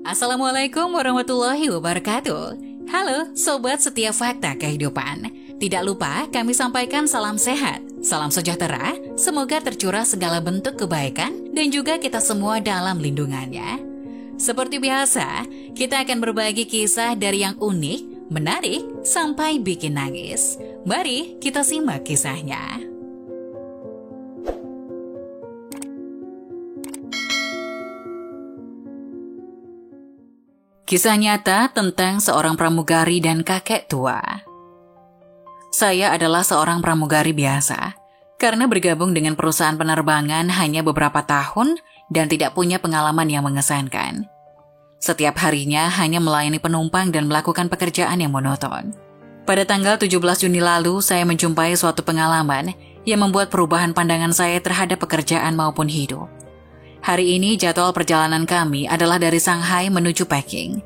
Assalamualaikum warahmatullahi wabarakatuh. Halo Sobat Setiap Fakta Kehidupan. Tidak lupa kami sampaikan salam sehat, salam sejahtera, semoga tercurah segala bentuk kebaikan dan juga kita semua dalam lindungannya. Seperti biasa, kita akan berbagi kisah dari yang unik, menarik, sampai bikin nangis. Mari kita simak kisahnya. Kisah nyata tentang seorang pramugari dan kakek tua. Saya adalah seorang pramugari biasa, karena bergabung dengan perusahaan penerbangan hanya beberapa tahun dan tidak punya pengalaman yang mengesankan. Setiap harinya hanya melayani penumpang dan melakukan pekerjaan yang monoton. Pada tanggal 17 Juni lalu, saya menjumpai suatu pengalaman yang membuat perubahan pandangan saya terhadap pekerjaan maupun hidup. Hari ini jadwal perjalanan kami adalah dari Shanghai menuju Peking.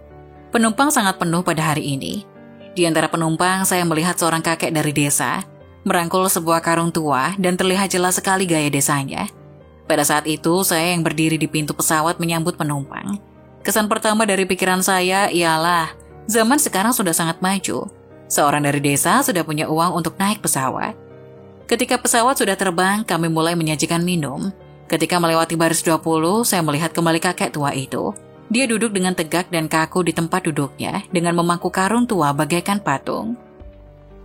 Penumpang sangat penuh pada hari ini. Di antara penumpang saya melihat seorang kakek dari desa, merangkul sebuah karung tua dan terlihat jelas sekali gaya desanya. Pada saat itu saya yang berdiri di pintu pesawat menyambut penumpang. Kesan pertama dari pikiran saya ialah, zaman sekarang sudah sangat maju. Seorang dari desa sudah punya uang untuk naik pesawat. Ketika pesawat sudah terbang, kami mulai menyajikan minum. Ketika melewati baris 20, saya melihat kembali kakek tua itu. Dia duduk dengan tegak dan kaku di tempat duduknya dengan memangku karung tua bagaikan patung.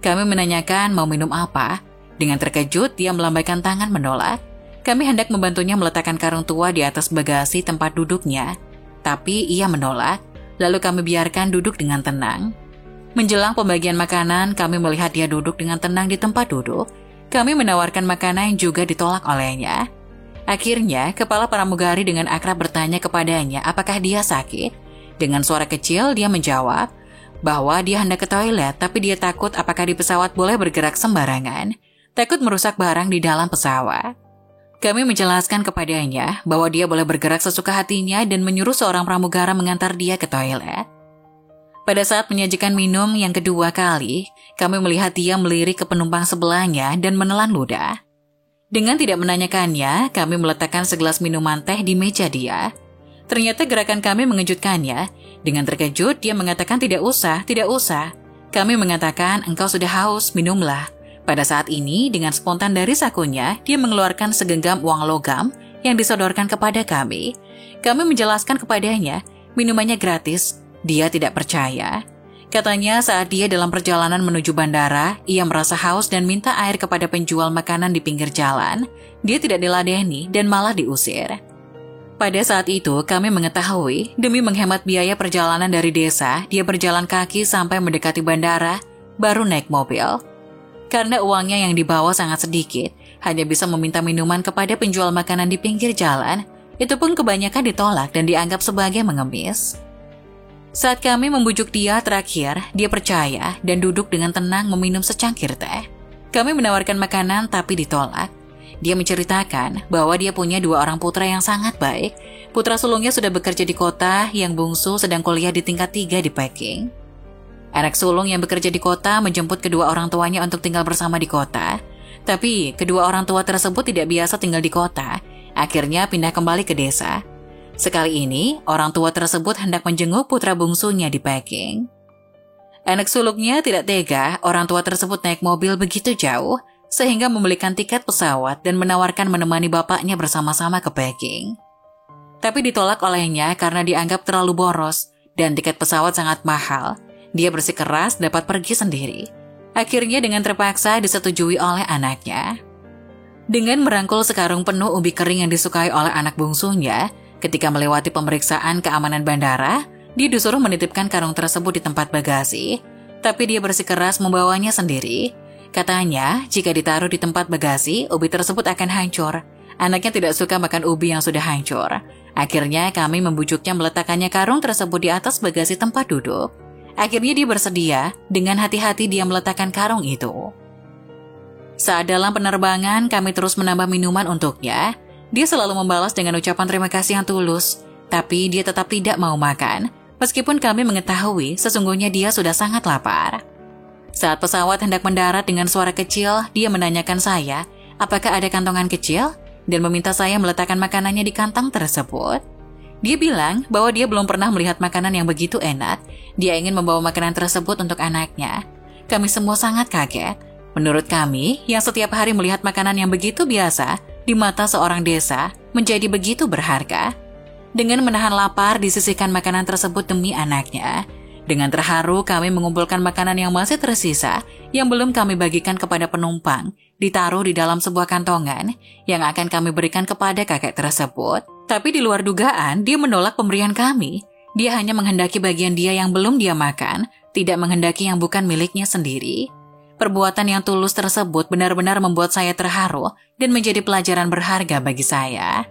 Kami menanyakan mau minum apa. Dengan terkejut, dia melambaikan tangan menolak. Kami hendak membantunya meletakkan karung tua di atas bagasi tempat duduknya. Tapi ia menolak, lalu kami biarkan duduk dengan tenang. Menjelang pembagian makanan, kami melihat dia duduk dengan tenang di tempat duduk. Kami menawarkan makanan yang juga ditolak olehnya. Akhirnya, kepala pramugari dengan akrab bertanya kepadanya apakah dia sakit. Dengan suara kecil, dia menjawab bahwa dia hendak ke toilet, tapi dia takut apakah di pesawat boleh bergerak sembarangan. Takut merusak barang di dalam pesawat. Kami menjelaskan kepadanya bahwa dia boleh bergerak sesuka hatinya dan menyuruh seorang pramugara mengantar dia ke toilet. Pada saat menyajikan minum yang kedua kali, kami melihat dia melirik ke penumpang sebelahnya dan menelan ludah. Dengan tidak menanyakannya, kami meletakkan segelas minuman teh di meja dia. Ternyata gerakan kami mengejutkannya. Dengan terkejut, dia mengatakan tidak usah. Kami mengatakan, engkau sudah haus, minumlah. Pada saat ini, dengan spontan dari sakunya, dia mengeluarkan segenggam uang logam yang disodorkan kepada kami. Kami menjelaskan kepadanya, minumannya gratis. Dia tidak percaya. Katanya saat dia dalam perjalanan menuju bandara, ia merasa haus dan minta air kepada penjual makanan di pinggir jalan. Dia tidak diladeni dan malah diusir. Pada saat itu, kami mengetahui demi menghemat biaya perjalanan dari desa, dia berjalan kaki sampai mendekati bandara, baru naik mobil. Karena uangnya yang dibawa sangat sedikit, hanya bisa meminta minuman kepada penjual makanan di pinggir jalan, itu pun kebanyakan ditolak dan dianggap sebagai mengemis. Saat kami membujuk dia terakhir, dia percaya dan duduk dengan tenang meminum secangkir teh. Kami menawarkan makanan tapi ditolak. Dia menceritakan bahwa dia punya 2 orang putra yang sangat baik. Putra sulungnya sudah bekerja di kota, yang bungsu sedang kuliah di tingkat 3 di Peking. Anak sulung yang bekerja di kota menjemput kedua orang tuanya untuk tinggal bersama di kota. Tapi kedua orang tua tersebut tidak biasa tinggal di kota. Akhirnya pindah kembali ke desa. Sekali ini, orang tua tersebut hendak menjenguk putra bungsunya di Peking. Anak sulungnya tidak tega, orang tua tersebut naik mobil begitu jauh, sehingga membelikan tiket pesawat dan menawarkan menemani bapaknya bersama-sama ke Peking. Tapi ditolak olehnya karena dianggap terlalu boros, dan tiket pesawat sangat mahal. Dia bersikeras dapat pergi sendiri. Akhirnya dengan terpaksa disetujui oleh anaknya. Dengan merangkul sekarung penuh ubi kering yang disukai oleh anak bungsunya, ketika melewati pemeriksaan keamanan bandara, dia disuruh menitipkan karung tersebut di tempat bagasi, tapi dia bersikeras membawanya sendiri. Katanya, jika ditaruh di tempat bagasi, ubi tersebut akan hancur. Anaknya tidak suka makan ubi yang sudah hancur. Akhirnya kami membujuknya meletakkannya karung tersebut di atas bagasi tempat duduk. Akhirnya dia bersedia, dengan hati-hati dia meletakkan karung itu. Saat dalam penerbangan, kami terus menambah minuman untuknya. Dia selalu membalas dengan ucapan terima kasih yang tulus, tapi dia tetap tidak mau makan, meskipun kami mengetahui sesungguhnya dia sudah sangat lapar. Saat pesawat hendak mendarat dengan suara kecil, dia menanyakan saya, apakah ada kantongan kecil, dan meminta saya meletakkan makanannya di kantong tersebut. Dia bilang bahwa dia belum pernah melihat makanan yang begitu enak. Dia ingin membawa makanan tersebut untuk anaknya. Kami semua sangat kaget. Menurut kami, yang setiap hari melihat makanan yang begitu biasa di mata seorang desa menjadi begitu berharga. Dengan menahan lapar, disisihkan makanan tersebut demi anaknya. Dengan terharu, kami mengumpulkan makanan yang masih tersisa yang belum kami bagikan kepada penumpang, ditaruh di dalam sebuah kantongan yang akan kami berikan kepada kakek tersebut. Tapi di luar dugaan, dia menolak pemberian kami. Dia hanya menghendaki bagian dia yang belum dia makan, tidak menghendaki yang bukan miliknya sendiri. Perbuatan yang tulus tersebut benar-benar membuat saya terharu dan menjadi pelajaran berharga bagi saya.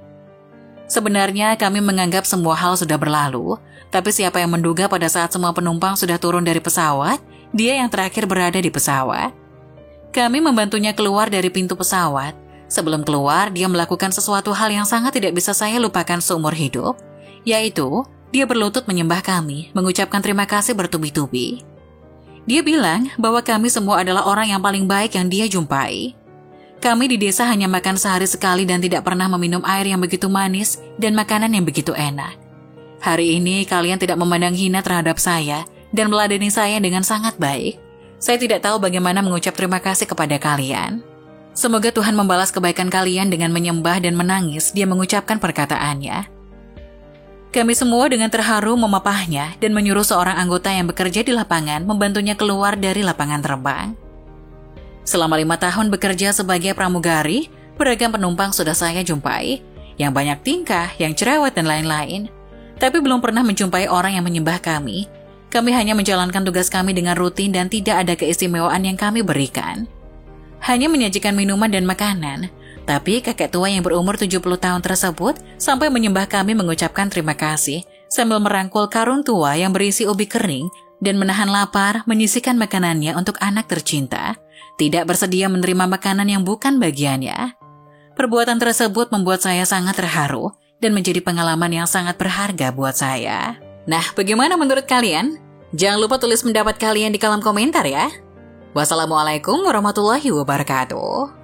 Sebenarnya kami menganggap semua hal sudah berlalu, tapi siapa yang menduga pada saat semua penumpang sudah turun dari pesawat, dia yang terakhir berada di pesawat. Kami membantunya keluar dari pintu pesawat. Sebelum keluar, dia melakukan sesuatu hal yang sangat tidak bisa saya lupakan seumur hidup, yaitu dia berlutut menyembah kami, mengucapkan terima kasih bertubi-tubi. Dia bilang bahwa kami semua adalah orang yang paling baik yang dia jumpai. Kami di desa hanya makan sehari sekali dan tidak pernah meminum air yang begitu manis dan makanan yang begitu enak. Hari ini kalian tidak memandang hina terhadap saya dan meladeni saya dengan sangat baik. Saya tidak tahu bagaimana mengucap terima kasih kepada kalian. Semoga Tuhan membalas kebaikan kalian dengan menyembah dan menangis dia mengucapkan perkataannya. Kami semua dengan terharu memapahnya dan menyuruh seorang anggota yang bekerja di lapangan membantunya keluar dari lapangan terbang. Selama 5 tahun bekerja sebagai pramugari, beragam penumpang sudah saya jumpai, yang banyak tingkah, yang cerewet dan lain-lain. Tapi belum pernah menjumpai orang yang menyembah kami. Kami hanya menjalankan tugas kami dengan rutin dan tidak ada keistimewaan yang kami berikan. Hanya menyajikan minuman dan makanan. Tapi kakek tua yang berumur 70 tahun tersebut sampai menyembah kami mengucapkan terima kasih sambil merangkul karung tua yang berisi ubi kering dan menahan lapar menyisihkan makanannya untuk anak tercinta. Tidak bersedia menerima makanan yang bukan bagiannya. Perbuatan tersebut membuat saya sangat terharu dan menjadi pengalaman yang sangat berharga buat saya. Nah, bagaimana menurut kalian? Jangan lupa tulis pendapat kalian di kolom komentar ya. Wassalamualaikum warahmatullahi wabarakatuh.